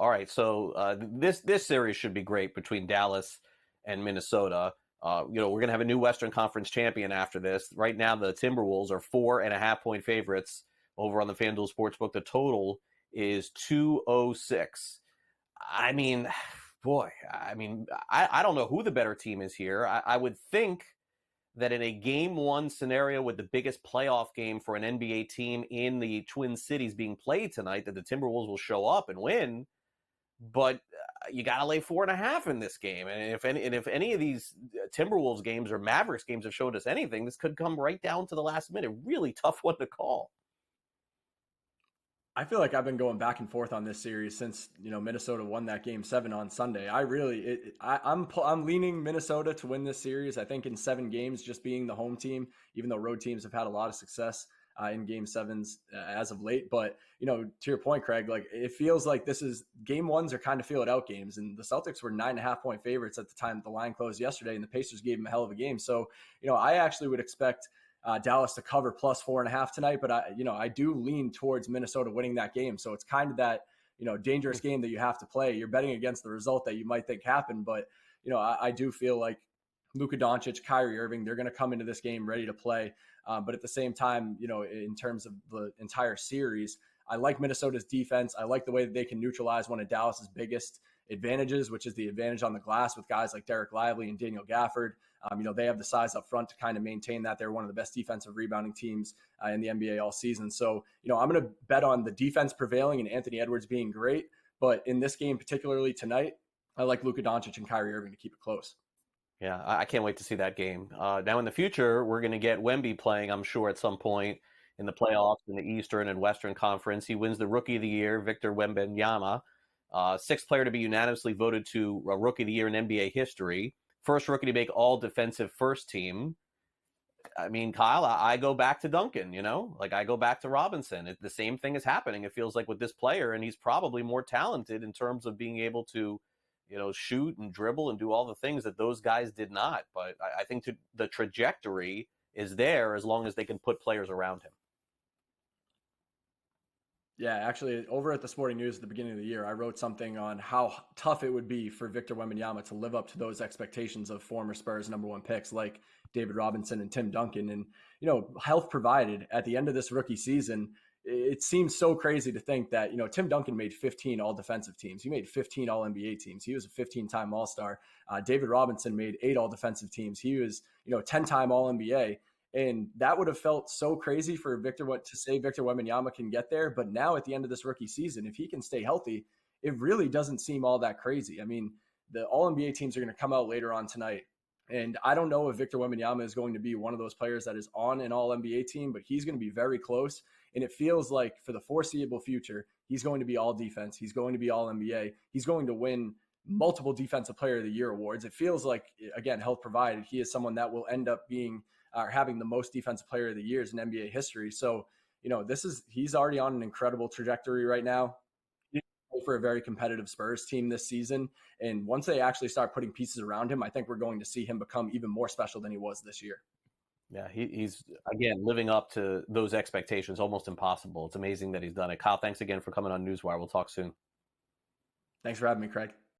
All right, so this series should be great between Dallas and Minnesota. We're going to have a new Western Conference champion after this. Right now, the Timberwolves are 4.5-point favorites over on the FanDuel Sportsbook. The total is 206. I mean, boy, I don't know who the better team is here. I would think that in a game one scenario with the biggest playoff game for an NBA team in the Twin Cities being played tonight, that the Timberwolves will show up and win. But you got to lay 4.5 in this game. And if any of these Timberwolves games or Mavericks games have showed us anything, this could come right down to the last minute. Really tough one to call. I feel like I've been going back and forth on this series since Minnesota won that Game 7 on Sunday. I'm leaning Minnesota to win this series. I think in 7 games, just being the home team, even though road teams have had a lot of success in Game 7s as of late. But to your point, Craig, like it feels like this is Game 1s are kind of feel it out games, and the Celtics were 9.5-point favorites at the time that the line closed yesterday, and the Pacers gave them a hell of a game. So I actually would expect Dallas to cover plus 4.5 tonight, but I do lean towards Minnesota winning that game. So it's kind of that, dangerous game that you have to play. You're betting against the result that you might think happened, but I do feel like Luka Doncic, Kyrie Irving, they're going to come into this game ready to play. But at the same time, in terms of the entire series, I like Minnesota's defense. I like the way that they can neutralize one of Dallas's biggest advantages, which is the advantage on the glass with guys like Derek Lively and Daniel Gafford. They have the size up front to kind of maintain that. They're one of the best defensive rebounding teams in the NBA all season. So, I'm going to bet on the defense prevailing and Anthony Edwards being great. But in this game, particularly tonight, I like Luka Doncic and Kyrie Irving to keep it close. Yeah, I can't wait to see that game. Now in the future, we're going to get Wemby playing, I'm sure, at some point in the playoffs in the Eastern and Western Conference. He wins the Rookie of the Year, Victor Wembenyama, sixth player to be unanimously voted to Rookie of the Year in NBA history. First rookie to make all defensive first team. I mean, Kyle, I go back to Duncan, I go back to Robinson. The same thing is happening, it feels like, with this player, and he's probably more talented in terms of being able to, shoot and dribble and do all the things that those guys did not. But I think the trajectory is there as long as they can put players around him. Yeah, actually, over at the Sporting News at the beginning of the year, I wrote something on how tough it would be for Victor Wembenyama to live up to those expectations of former Spurs #1 picks like David Robinson and Tim Duncan. And, health provided at the end of this rookie season, it seems so crazy to think that, Tim Duncan made 15 all-defensive teams. He made 15 all-NBA teams. He was a 15-time All-Star. David Robinson made 8 all-defensive teams. He was, 10-time All-NBA. And that would have felt so crazy for Victor Wembanyama can get there. But now at the end of this rookie season, if he can stay healthy, it really doesn't seem all that crazy. I mean, the All-NBA teams are going to come out later on tonight. And I don't know if Victor Wembanyama is going to be one of those players that is on an All-NBA team, but he's going to be very close. And it feels like for the foreseeable future, he's going to be all defense. He's going to be All-NBA. He's going to win multiple Defensive Player of the Year awards. It feels like, again, health provided, he is someone that will end up being having the most Defensive Player of the Years in NBA history. So, he's already on an incredible trajectory right now for a very competitive Spurs team this season. And once they actually start putting pieces around him, I think we're going to see him become even more special than he was this year. Yeah, he's, again, living up to those expectations, almost impossible. It's amazing that he's done it. Kyle, thanks again for coming on Newswire. We'll talk soon. Thanks for having me, Craig.